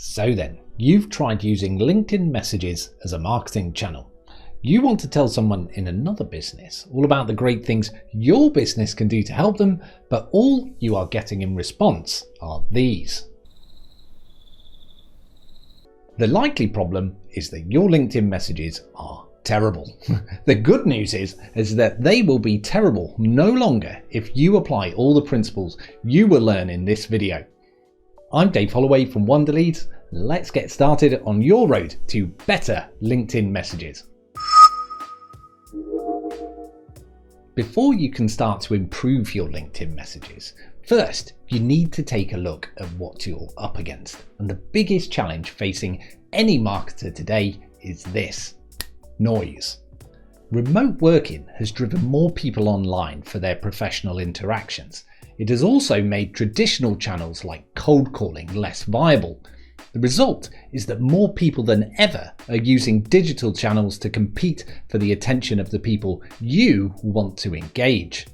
So then, you've tried using LinkedIn messages as a marketing channel. You want to tell someone in another business all about the great things your business can do to help them, but all you are getting in response are these. The likely problem is that your LinkedIn messages are terrible. The good news is that they will be terrible no longer if you apply all the principles you will learn in this video. I'm Dave Holloway from Wonderleads. Let's get started on your road to better LinkedIn messages. Before you can start to improve your LinkedIn messages, first you need to take a look at what you're up against. And the biggest challenge facing any marketer today is this: noise. Remote working has driven more people online for their professional interactions. It has also made traditional channels like cold calling less viable. The result is that more people than ever are using digital channels to compete for the attention of the people you want to engage.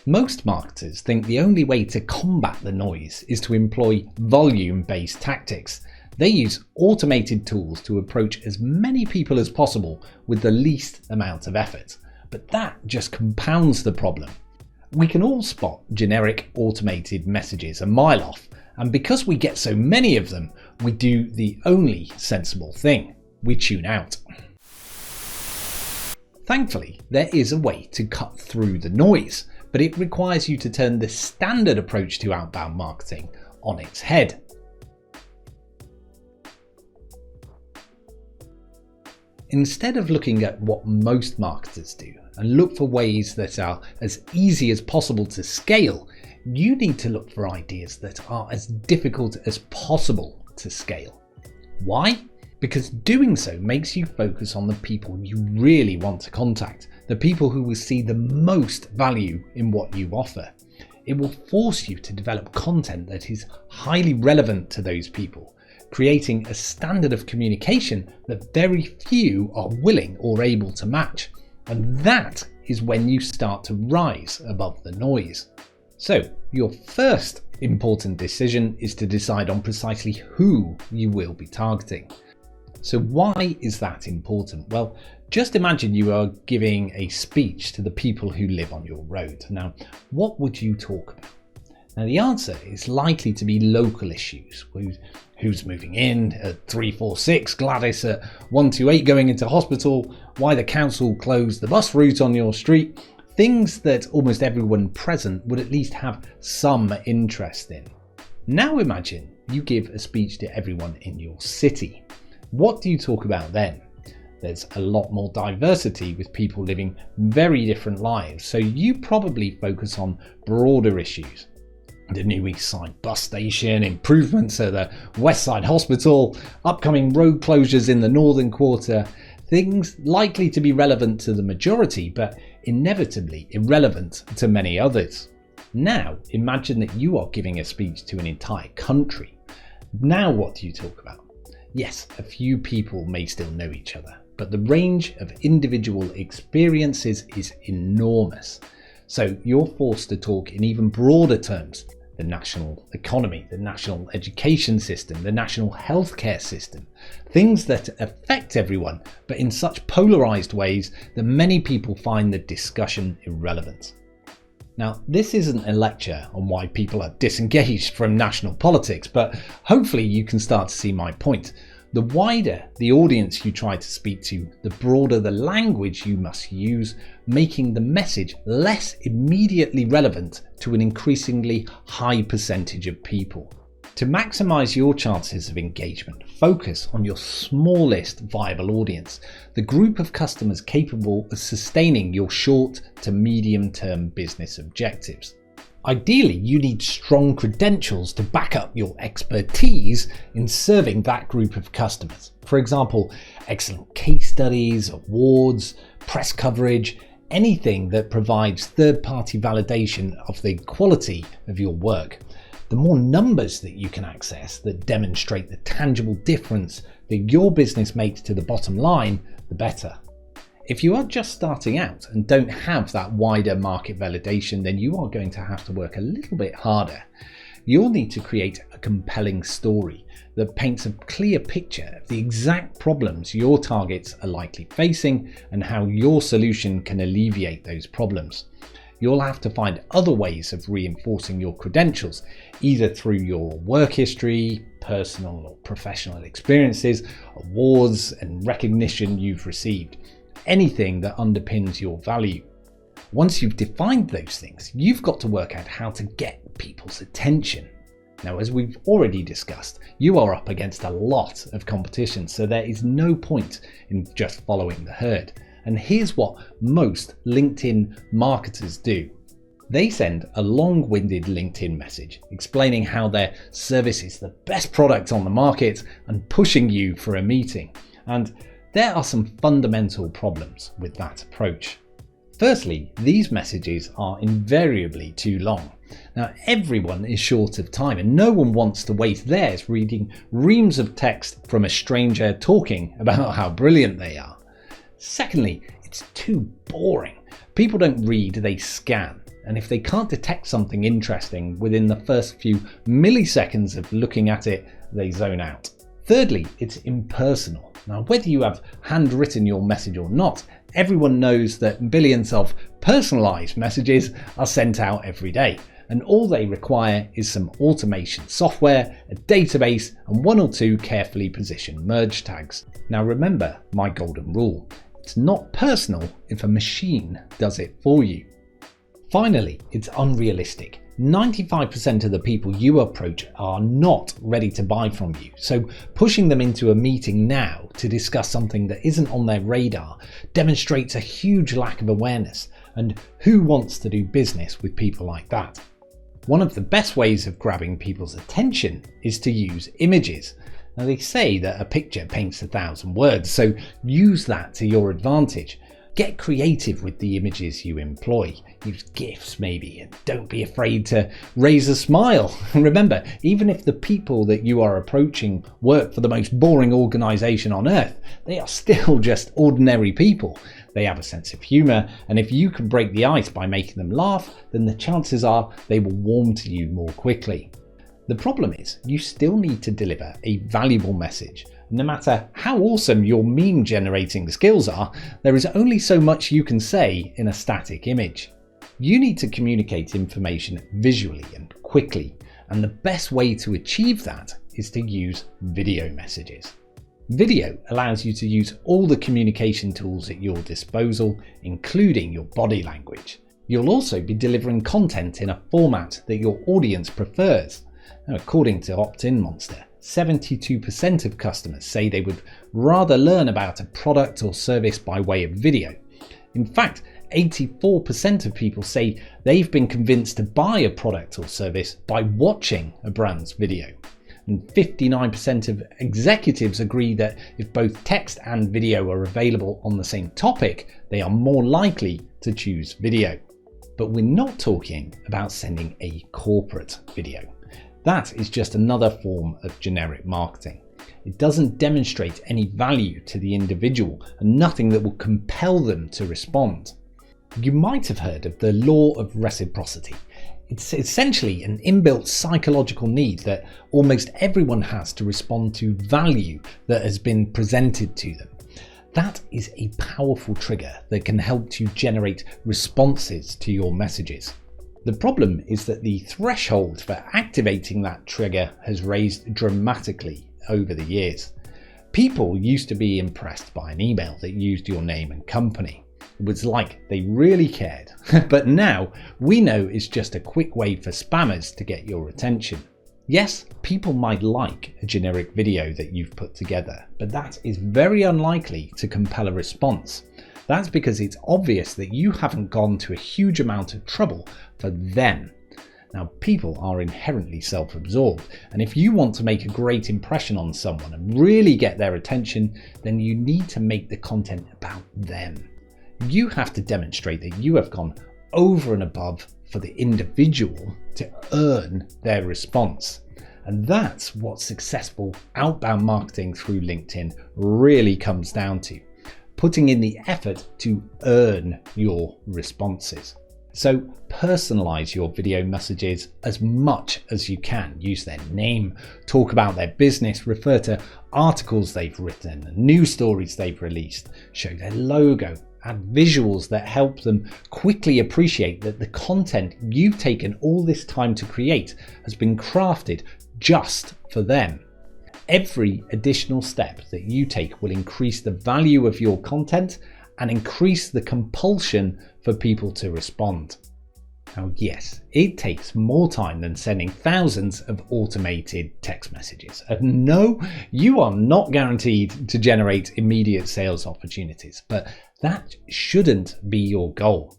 Most marketers think the only way to combat the noise is to employ volume-based tactics. They use automated tools to approach as many people as possible with the least amount of effort. But that just compounds the problem. We can all spot generic automated messages a mile off, and because we get so many of them, we do the only sensible thing: we tune out. Thankfully, there is a way to cut through the noise, but it requires you to turn the standard approach to outbound marketing on its head. Instead of looking at what most marketers do and look for ways that are as easy as possible to scale, you need to look for ideas that are as difficult as possible to scale. Why? Because doing so makes you focus on the people you really want to contact, the people who will see the most value in what you offer. It will force you to develop content that is highly relevant to those people, creating a standard of communication that very few are willing or able to match. And that is when you start to rise above the noise. So, your first important decision is to decide on precisely who you will be targeting. So why is that important? Well, just imagine you are giving a speech to the people who live on your road. Now, what would you talk about? Now, the answer is likely to be local issues. Who's moving in at 346, Gladys at 128 going into hospital, why the council closed the bus route on your street. Things that almost everyone present would at least have some interest in. Now imagine you give a speech to everyone in your city. What do you talk about then? There's a lot more diversity with people living very different lives, so you probably focus on broader issues. The new East Side bus station, improvements at the West Side Hospital, upcoming road closures in the Northern Quarter, things likely to be relevant to the majority, but inevitably irrelevant to many others. Now, imagine that you are giving a speech to an entire country. Now what do you talk about? Yes, a few people may still know each other, but the range of individual experiences is enormous. So you're forced to talk in even broader terms: the national economy, the national education system, the national healthcare system, things that affect everyone, but in such polarized ways that many people find the discussion irrelevant. Now, this isn't a lecture on why people are disengaged from national politics, but hopefully you can start to see my point. The wider the audience you try to speak to, the broader the language you must use, making the message less immediately relevant to an increasingly high percentage of people. To maximize your chances of engagement, focus on your smallest viable audience, the group of customers capable of sustaining your short to medium term business objectives. Ideally, you need strong credentials to back up your expertise in serving that group of customers. For example, excellent case studies, awards, press coverage, anything that provides third-party validation of the quality of your work. The more numbers that you can access that demonstrate the tangible difference that your business makes to the bottom line, the better. If you are just starting out and don't have that wider market validation, then you are going to have to work a little bit harder. You'll need to create a compelling story, that paints a clear picture of the exact problems your targets are likely facing and how your solution can alleviate those problems. You'll have to find other ways of reinforcing your credentials, either through your work history, personal or professional experiences, awards and recognition you've received, anything that underpins your value. Once you've defined those things, you've got to work out how to get people's attention. Now, as we've already discussed, you are up against a lot of competition, so there is no point in just following the herd. And here's what most LinkedIn marketers do. They send a long-winded LinkedIn message explaining how their service is the best product on the market and pushing you for a meeting. And there are some fundamental problems with that approach. Firstly, these messages are invariably too long. Now, everyone is short of time and no one wants to waste theirs reading reams of text from a stranger talking about how brilliant they are. Secondly, it's too boring. People don't read, they scan. And if they can't detect something interesting within the first few milliseconds of looking at it, they zone out. Thirdly, it's impersonal. Now, whether you have handwritten your message or not, everyone knows that billions of personalized messages are sent out every day. And all they require is some automation software, a database, and one or two carefully positioned merge tags. Now remember my golden rule. It's not personal if a machine does it for you. Finally, it's unrealistic. 95% of the people you approach are not ready to buy from you, so pushing them into a meeting now to discuss something that isn't on their radar demonstrates a huge lack of awareness, and who wants to do business with people like that? One of the best ways of grabbing people's attention is to use images. Now, they say that a picture paints 1,000 words, so use that to your advantage. Get creative with the images you employ. Use GIFs maybe, and don't be afraid to raise a smile. And remember, even if the people that you are approaching work for the most boring organisation on earth, they are still just ordinary people. They have a sense of humour, and if you can break the ice by making them laugh, then the chances are they will warm to you more quickly. The problem is, you still need to deliver a valuable message. No matter how awesome your meme generating skills are, there is only so much you can say in a static image. You need to communicate information visually and quickly, and the best way to achieve that is to use video messages. Video allows you to use all the communication tools at your disposal, including your body language. You'll also be delivering content in a format that your audience prefers. Now, according to Opt-in Monster, 72% of customers say they would rather learn about a product or service by way of video. In fact, 84% of people say they've been convinced to buy a product or service by watching a brand's video. And 59% of executives agree that if both text and video are available on the same topic, they are more likely to choose video. But we're not talking about sending a corporate video. That is just another form of generic marketing. It doesn't demonstrate any value to the individual and nothing that will compel them to respond. You might have heard of the law of reciprocity. It's essentially an inbuilt psychological need that almost everyone has to respond to value that has been presented to them. That is a powerful trigger that can help to generate responses to your messages. The problem is that the threshold for activating that trigger has raised dramatically over the years. People used to be impressed by an email that used your name and company. It was like they really cared. But now we know it's just a quick way for spammers to get your attention. Yes, people might like a generic video that you've put together, but that is very unlikely to compel a response. That's because it's obvious that you haven't gone to a huge amount of trouble for them. Now, people are inherently self-absorbed, and if you want to make a great impression on someone and really get their attention, then you need to make the content about them. You have to demonstrate that you have gone over and above for the individual to earn their response. And that's what successful outbound marketing through LinkedIn really comes down to. Putting in the effort to earn your responses. So personalize your video messages as much as you can. Use their name, talk about their business, refer to articles they've written, news stories they've released, show their logo, add visuals that help them quickly appreciate that the content you've taken all this time to create has been crafted just for them. Every additional step that you take will increase the value of your content and increase the compulsion for people to respond. Now, yes, it takes more time than sending thousands of automated text messages. And no, you are not guaranteed to generate immediate sales opportunities, but that shouldn't be your goal.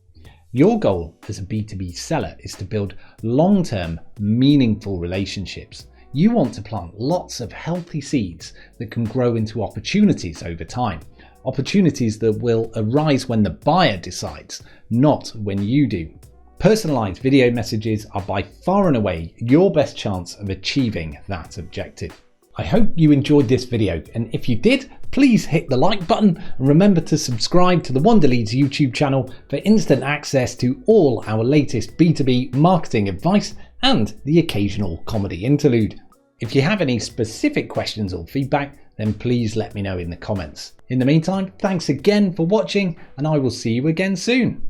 Your goal as a B2B seller is to build long-term, meaningful relationships. You want to plant lots of healthy seeds that can grow into opportunities over time. Opportunities that will arise when the buyer decides, not when you do. Personalized video messages are by far and away your best chance of achieving that objective. I hope you enjoyed this video, and if you did, please hit the like button and remember to subscribe to the Wonderleads YouTube channel for instant access to all our latest B2B marketing advice and the occasional comedy interlude. If you have any specific questions or feedback, then please let me know in the comments. In the meantime, thanks again for watching, and I will see you again soon.